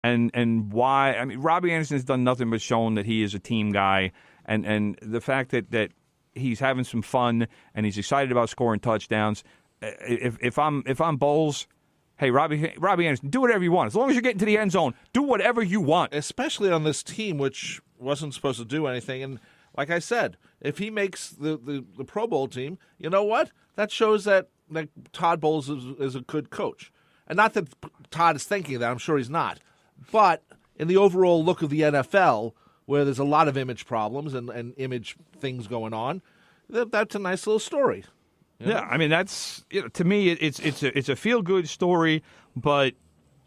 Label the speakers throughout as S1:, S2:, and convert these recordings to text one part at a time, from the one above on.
S1: and why. I mean, Robbie Anderson has done nothing but shown that he is a team guy, and the fact that he's having some fun and he's excited about scoring touchdowns. If I'm Bowles, hey, Robbie Anderson, do whatever you want. As long as you're getting to the end zone, do whatever you want.
S2: Especially on this team, which wasn't supposed to do anything. And like I said, if he makes the Pro Bowl team, you know what? That shows that Todd Bowles is a good coach. And not that Todd is thinking that. I'm sure he's not. But in the overall look of the NFL, where there's a lot of image problems and image things going on, that's a nice little story.
S1: Yeah, I mean, that's, to me, it's a feel-good story, but,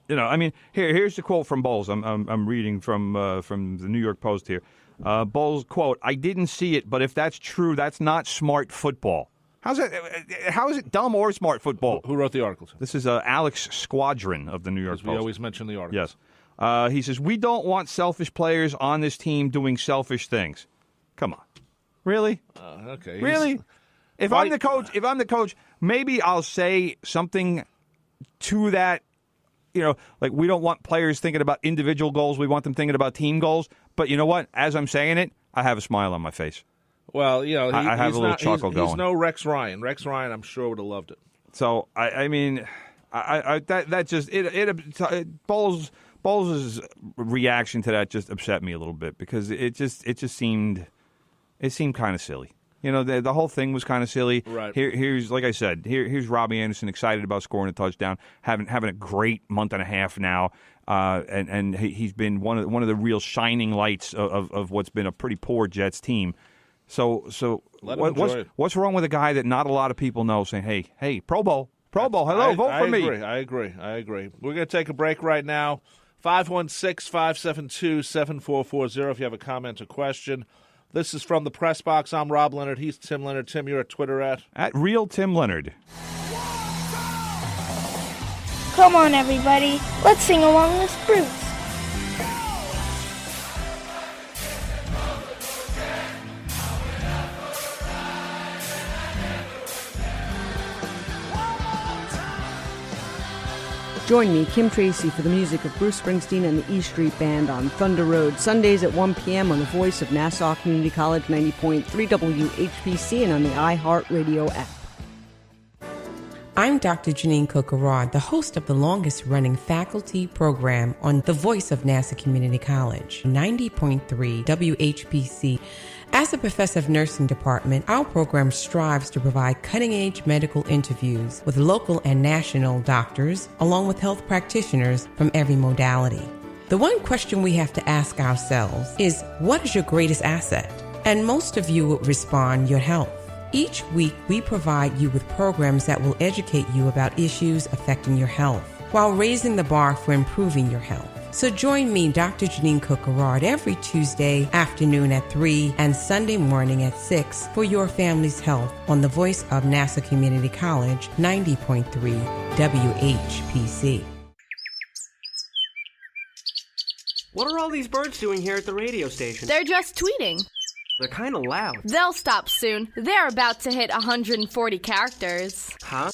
S1: I mean, here's the quote from Bowles. I'm reading from the New York Post here. Bowles, quote, "I didn't see it, but if that's true, that's not smart football." How is it dumb or smart football?
S2: Who wrote the articles?
S1: This is Alex Squadron of the New York Post.
S2: We always mention the articles.
S1: Yes. He says, "We don't want selfish players on this team doing selfish things." Come on. Really?
S2: Okay.
S1: Really? If I'm the coach, maybe I'll say something to that, like we don't want players thinking about individual goals. We want them thinking about team goals. But you know what? As I'm saying it, I have a smile on my face.
S2: Well,
S1: I have a little chuckle going.
S2: He's no Rex Ryan. Rex Ryan, I'm sure, would have loved it.
S1: So, I mean, that just Bowles' reaction to that just upset me a little bit because it seemed kind of silly. The whole thing was kind of silly.
S2: Right.
S1: Here's like I said. Here's Robbie Anderson excited about scoring a touchdown, having a great month and a half now, and he's been one of the real shining lights of what's been a pretty poor Jets team. So what's wrong with a guy that not a lot of people know saying, hey, Pro Bowl, hello, vote for me.
S2: I agree. We're going to take a break right now. 516-572-7440 if you have a comment or question. This is from the Pressbox. I'm Rob Leonard. He's Tim Leonard. Tim, you're at Twitter at
S1: Real Tim Leonard.
S3: Come on, everybody. Let's sing along with Bruce.
S4: Join me, Kim Tracy, for the music of Bruce Springsteen and the E Street Band on Thunder Road, Sundays at 1 p.m. on the voice of Nassau Community College 90.3 WHPC and on the iHeartRadio app.
S5: I'm Dr. Janine Cook-Garrard, the host of the longest-running faculty program on the voice of Nassau Community College, 90.3 WHPC. As a professor of nursing department, our program strives to provide cutting-edge medical interviews with local and national doctors, along with health practitioners from every modality. The one question we have to ask ourselves is, what is your greatest asset? And most of you would respond, your health. Each week, we provide you with programs that will educate you about issues affecting your health, while raising the bar for improving your health. So join me, Dr. Janine Cook-Garrard, every Tuesday afternoon at 3 and Sunday morning at 6 for your family's health on the voice of Nassau Community College, 90.3 WHPC.
S6: What are all these birds doing here at the radio station?
S7: They're just tweeting.
S6: They're kind of loud.
S7: They'll stop soon. They're about to hit 140 characters.
S6: Huh?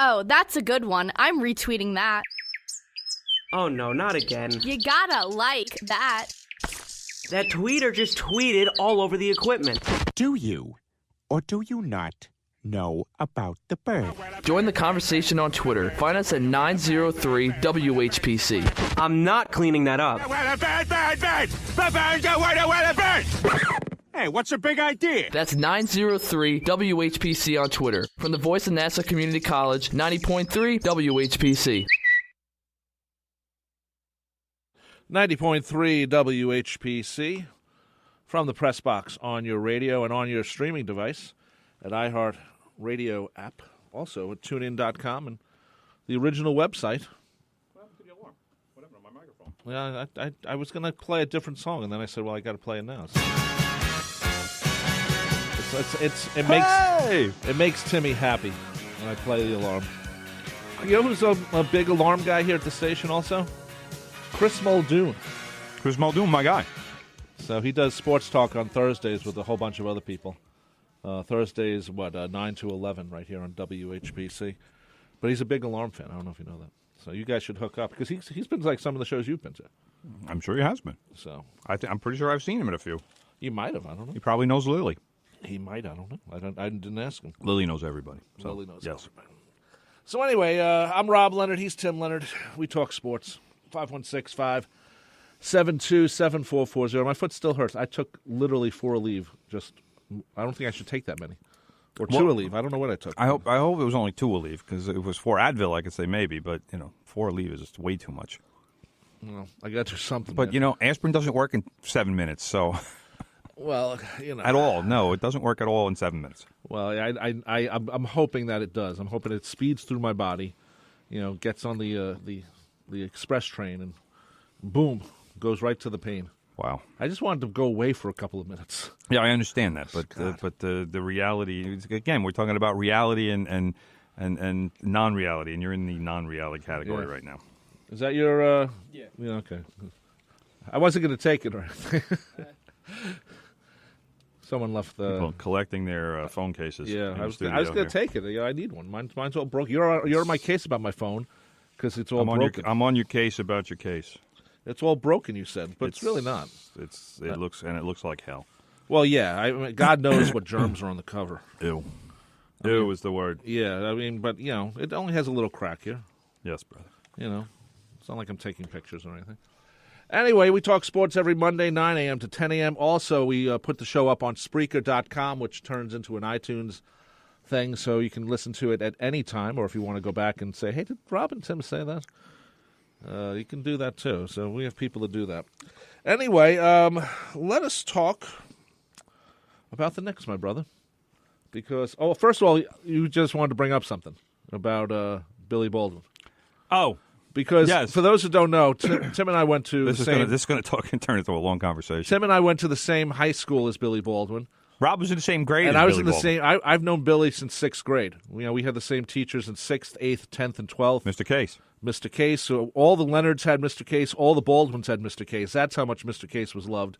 S7: Oh, that's a good one. I'm retweeting that.
S6: Oh no, not again.
S7: You gotta like that.
S6: That tweeter just tweeted all over the equipment.
S8: Do you, or do you not, know about the bird?
S9: Join the conversation on Twitter. Find us at 903-WHPC.
S6: I'm not cleaning that up.
S8: Hey, what's your big idea?
S9: That's 903-WHPC on Twitter. From the voice of Nassau Community College, 90.3 WHPC.
S2: 90.3 WHPC from the Pressbox on your radio and on your streaming device at iHeartRadio app. Also at TuneIn.com and the original website.
S1: What happened to the alarm? Whatever, on my microphone.
S2: Yeah, I was going to play a different song, and then I said, well, I got to play it now. It makes Timmy happy when I play the alarm. You know who's a big alarm guy here at the station also? Chris Muldoon.
S1: Chris Muldoon, my guy.
S2: So he does sports talk on Thursdays with a whole bunch of other people. Thursdays, 9 to 11 right here on WHPC. But he's a big alarm fan. I don't know if you know that. So you guys should hook up because he's been to like some of the shows you've been to.
S1: I'm sure he has been.
S2: So
S1: I'm pretty sure I've seen him at a few.
S2: You might have. I don't know.
S1: He probably knows Lily.
S2: He might. I don't know. I didn't ask him.
S1: Lily knows everybody. So,
S2: Lily knows
S1: yes.
S2: everybody. So anyway, I'm Rob Leonard. He's Tim Leonard. We talk sports. 516-572-7440. My foot still hurts. I took literally 4 leave. I don't think I should take that many. Or 2 a leave. I don't know what I took.
S1: I hope it was only 2 a leave because if it was 4 Advil, I could say maybe, but 4 a leave is just way too much.
S2: Well, I got to do something.
S1: But aspirin doesn't work in 7 minutes, so.
S2: Well,
S1: At all. No, it doesn't work at all in 7 minutes.
S2: Well, I'm hoping that it does. I'm hoping it speeds through my body, gets on the express train and boom, goes right to the pain.
S1: Wow.
S2: I just wanted to go away for a couple of minutes.
S1: Yeah, I understand that, but the reality, again, we're talking about reality and non-reality, and you're in the non-reality category right now.
S2: Is that your Yeah, okay. I wasn't going to take it or anything. Someone left the
S1: people collecting their phone cases.
S2: Yeah, I was going to take it. I need one. Mine's all broke. You're on my case about my phone because it's all broken.
S1: I'm on your case about your case.
S2: It's all broken, you said, but it's really not.
S1: It looks like hell.
S2: Well, yeah. God knows what germs are on the cover.
S1: Ew. Ew is the word.
S2: Yeah, but it only has a little crack here.
S1: Yes, brother.
S2: It's not like I'm taking pictures or anything. Anyway, we talk sports every Monday, 9 a.m. to 10 a.m. Also, we put the show up on Spreaker.com, which turns into an iTunes thing, so you can listen to it at any time, or if you want to go back and say, hey, did Rob and Tim say that? You can do that, too. So we have people to do that. Anyway, let us talk about the Knicks, my brother. Because, first of all, you just wanted to bring up something about Billy Baldwin.
S1: Oh,
S2: because
S1: yes.
S2: For those who don't know, Tim and I went to
S1: this is going to turn into a long conversation.
S2: Tim and I went to the same high school as Billy Baldwin.
S1: Rob was in the same grade,
S2: and
S1: as
S2: I was
S1: Billy
S2: in the
S1: Baldwin.
S2: same. I've known Billy since 6th grade. We had the same teachers in 6th, 8th, 10th, and 12th.
S1: Mr. Case.
S2: Mr. Case. So all the Leonards had Mr. Case. All the Baldwins had Mr. Case. That's how much Mr. Case was loved.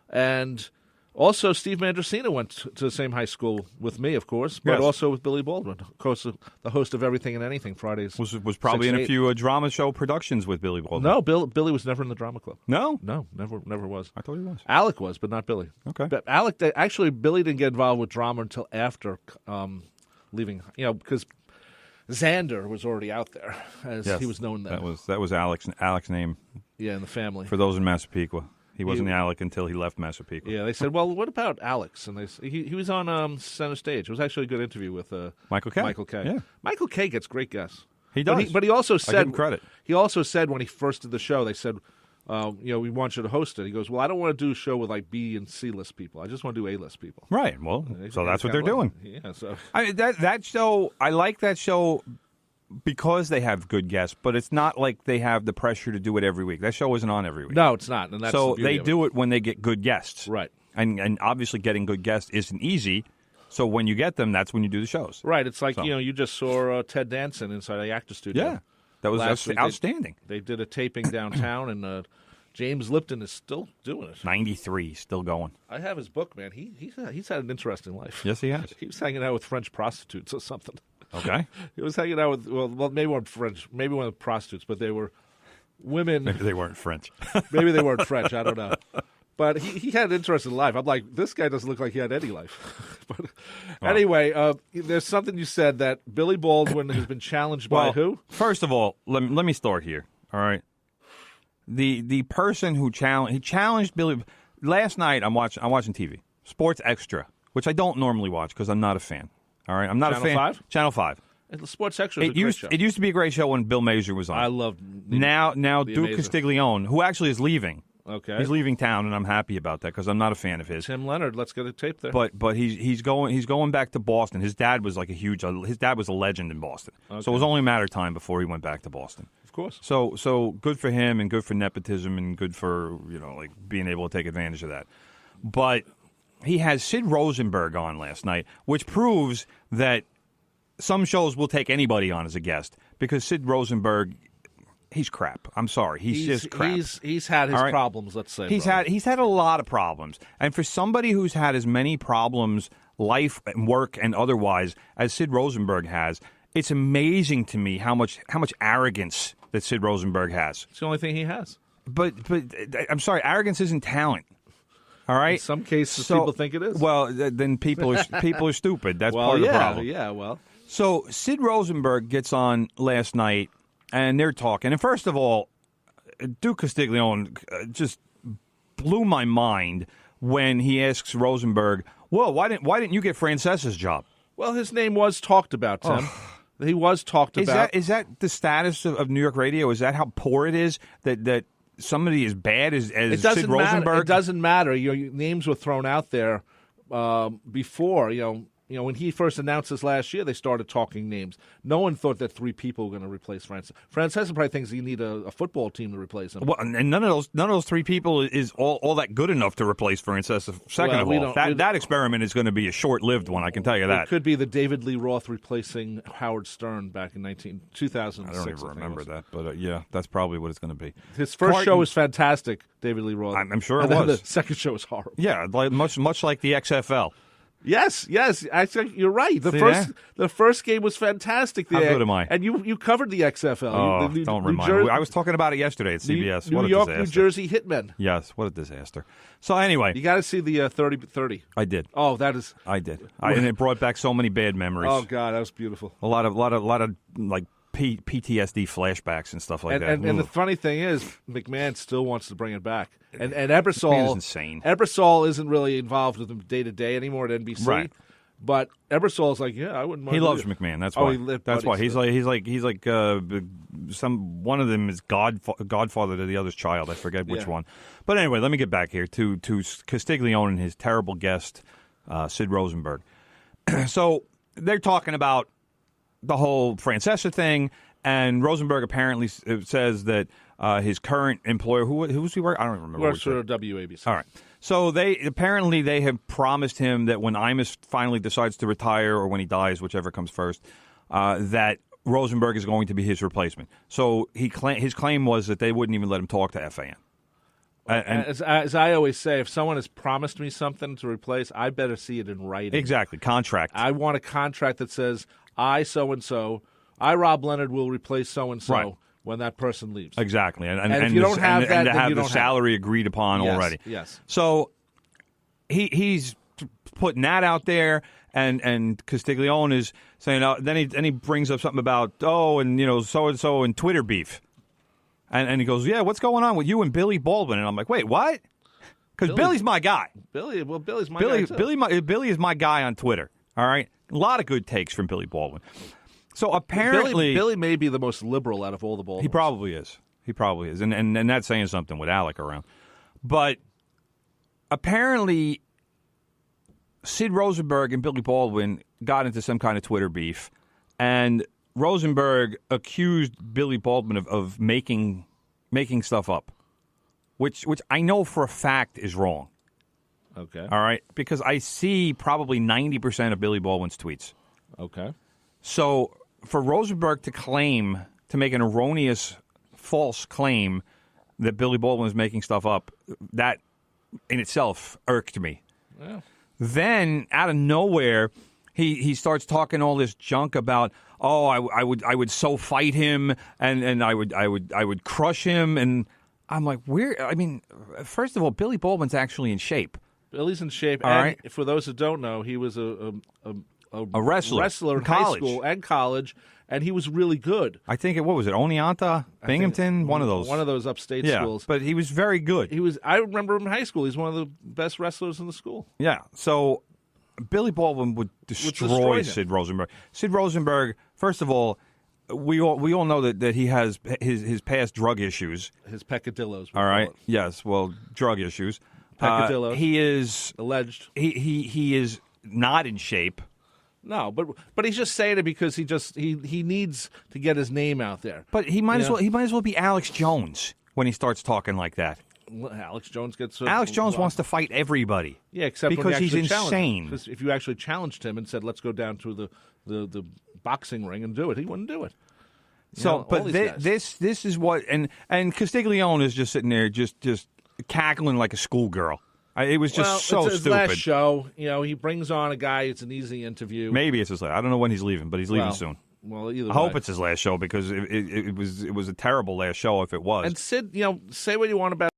S2: And also, Steve Mandrasina went to the same high school with me, of course, but also with Billy Baldwin, of course, the host of Everything and Anything Fridays.
S1: Was probably in a few drama show productions with Billy Baldwin.
S2: No, Billy was never in the drama club.
S1: No,
S2: never was.
S1: I thought he was.
S2: Alec was, but not Billy.
S1: Okay,
S2: but Alec actually Billy didn't get involved with drama until after leaving. Because Xander was already out there, as he was known then.
S1: That was Alec's name.
S2: Yeah, in the family.
S1: For those in Massapequa. He wasn't Alec until he left Massapequa.
S2: Yeah, they said, well, what about Alex? And he was on center stage. It was actually a good interview with
S1: Michael Kay.
S2: Michael Kay.
S1: Yeah.
S2: Michael Kay gets great guests.
S1: He does.
S2: But he also said,
S1: I give him credit.
S2: He also said when he first did the show, they said, we want you to host it. He goes, well, I don't want to do a show with like B and C list people. I just want to do A list people.
S1: Right. Well, so that's what they're doing.
S2: Yeah. So
S1: that show, I like that show because they have good guests, but it's not like they have the pressure to do it every week. That show isn't on every week.
S2: No, it's not. And that's
S1: so
S2: the beauty
S1: they
S2: of
S1: do it when they get good guests.
S2: Right.
S1: And obviously getting good guests isn't easy. So when you get them, that's when you do the shows.
S2: Right. It's like, you just saw Ted Danson inside the Actor Studio.
S1: Yeah. That's outstanding.
S2: They did a taping downtown, and James Lipton is still doing it.
S1: 93, still going.
S2: I have his book, man. He's had an interesting life.
S1: Yes, he has.
S2: He was hanging out with French prostitutes or something.
S1: Okay.
S2: He was hanging out with, well, maybe one French, maybe one of the prostitutes, but they were women.
S1: Maybe they weren't French.
S2: Maybe they weren't French. I don't know. But he had an interesting life. I'm like, this guy doesn't look like he had any life. But anyway, there's something you said that Billy Baldwin has been challenged by who?
S1: First of all, let me start here. All right. The person who challenged Billy last night. I'm watching TV, Sports Extra, which I don't normally watch because I'm not a fan. All right, I'm not
S2: Channel
S1: a fan.
S2: 5?
S1: Channel 5.
S2: And Sports Extra is a great show.
S1: It used to be a great show when Bill Mazer was on.
S2: I loved
S1: now Duke Castiglione, who actually is leaving.
S2: Okay,
S1: he's leaving town, and I'm happy about that because I'm not a fan of his.
S2: Tim Leonard, let's get a tape there.
S1: But he's going back to Boston. His dad was his dad was a legend in Boston,
S2: okay.
S1: So it was only a matter of time before he went back to Boston.
S2: Of course.
S1: So good for him, and good for nepotism, and good for being able to take advantage of that. But he has Sid Rosenberg on last night, which proves that some shows will take anybody on as a guest because Sid Rosenberg, he's crap. I'm sorry, he's just crap.
S2: He's had his problems. Let's say
S1: he's had a lot of problems, and for somebody who's had as many problems, life and work and otherwise, as Sid Rosenberg has, it's amazing to me how much arrogance that Sid Rosenberg has.
S2: It's the only thing he has.
S1: But I'm sorry, arrogance isn't talent. All right.
S2: In some cases, people think it is.
S1: Well, then people are stupid. That's part of the problem.
S2: Yeah, well.
S1: So Sid Rosenberg gets on last night, and they're talking. And first of all, Duke Castiglione just blew my mind when he asks Rosenberg, "Well, why didn't you get Francesa's job?"
S2: Well, his name was talked about, Tim. He was talked about.
S1: Is that the status of New York radio? Is that how poor it is that somebody as bad as Sid Rosenberg?
S2: It doesn't matter. Your names were thrown out there before. When he first announced this last year, they started talking names. No one thought that 3 people were going to replace Francesa. Francesa probably thinks you need a football team to replace him.
S1: Well, and none of those 3 people is all that good enough to replace Francesa. Second of all, that experiment is going to be a short-lived one. I can tell you that.
S2: It could be the David Lee Roth replacing Howard Stern back in 2006.
S1: I don't even remember that, but yeah, that's probably what it's going to be.
S2: His first show was fantastic, David Lee Roth.
S1: I'm sure
S2: it
S1: was.
S2: The second show was horrible.
S1: Yeah, much like the XFL.
S2: Yes. I think you're right. The first game was fantastic.
S1: How good am I?
S2: And you covered the XFL.
S1: Oh, don't remind me. I was talking about it yesterday at CBS.
S2: New York, New Jersey Hitmen.
S1: Yes, what a disaster. So anyway,
S2: you got to see the 30-30.
S1: I did.
S2: Oh, that is.
S1: I did. And it brought back so many bad memories.
S2: Oh God, that was beautiful.
S1: A lot of like PTSD flashbacks and stuff like that.
S2: And the funny thing is, McMahon still wants to bring it back. And Ebersol
S1: is insane.
S2: Ebersol isn't really involved with them day to day anymore at NBC.
S1: Right.
S2: But Ebersol's like, yeah, I wouldn't mind.
S1: He loves McMahon. That's why. That's why he's like one of them is godfather to the other's child. I forget which one. But anyway, let me get back here to Castiglione and his terrible guest, Sid Rosenberg. So they're talking about the whole Francesa thing, and Rosenberg apparently says that his current employer, who's he work? I don't remember.
S2: Works for WABC.
S1: All right. So they have promised him that when Imus finally decides to retire or when he dies, whichever comes first, that Rosenberg is going to be his replacement. So his claim was that they wouldn't even let him talk to FAN.
S2: As I always say, if someone has promised me something to replace, I better see it in writing.
S1: Exactly, contract.
S2: I want a contract that says, I, so-and-so, I, Rob Leonard, will replace so-and-so when that person leaves.
S1: Exactly.
S2: And if you don't have that,
S1: and to
S2: then
S1: have
S2: you
S1: the
S2: don't
S1: salary agreed upon already.
S2: Yes.
S1: So he's putting that out there, and Castiglione is saying, then he brings up something about, so-and-so and Twitter beef. And he goes, yeah, what's going on with you and Billy Baldwin? And I'm like, wait, what? Because Billy's my guy.
S2: Billy's my guy, too.
S1: Billy is my guy on Twitter, all right? A lot of good takes from Billy Baldwin. So apparently...
S2: Billy may be the most liberal out of all the Baldwins.
S1: He probably is. And that's saying something with Alec around. But apparently Sid Rosenberg and Billy Baldwin got into some kind of Twitter beef, and Rosenberg accused Billy Baldwin of making stuff up, which I know for a fact is wrong.
S2: Okay.
S1: All right? Because I see probably 90% of Billy Baldwin's tweets.
S2: Okay.
S1: So for Rosenberg to make an erroneous, false claim that Billy Baldwin was making stuff up, that in itself irked me.
S2: Yeah.
S1: Then, out of nowhere, he starts talking all this junk about, I would so fight him and I would crush him, and I'm like, first of all, Billy Baldwin's actually in shape.
S2: Billy's in shape.
S1: All right.
S2: For those who don't know, he was a
S1: wrestler
S2: in high school and college, and he was really good.
S1: I think what was it, Oneonta, Binghamton, one of those
S2: upstate
S1: yeah,
S2: schools.
S1: But he was very good.
S2: I remember him in high school. He's one of the best wrestlers in the school.
S1: Yeah. So Billy Baldwin would destroy Sid Rosenberg. Sid Rosenberg, first of all, we all know that he has his past drug issues.
S2: His peccadillos.
S1: All right. Yes. Well, drug issues.
S2: Peccadillo.
S1: He is
S2: alleged.
S1: He is not in shape.
S2: No, but he's just saying it because he needs to get his name out there.
S1: But he might as well be Alex Jones when he starts talking like that.
S2: Alex Jones
S1: wants to fight everybody.
S2: Yeah, except
S1: because he's insane.
S2: Because if you actually challenged him and said, "Let's go down to the boxing ring and do it," he wouldn't do it.
S1: This is what and Castiglione is just sitting there just cackling like a schoolgirl. It was just so
S2: it's his
S1: stupid.
S2: Last show, he brings on a guy. It's an easy interview.
S1: Maybe it's his last. I don't know when he's leaving, but he's leaving soon.
S2: Well, either
S1: I hope
S2: way.
S1: it's his last show because it was a terrible last show if it was.
S2: And Sid, say what you want about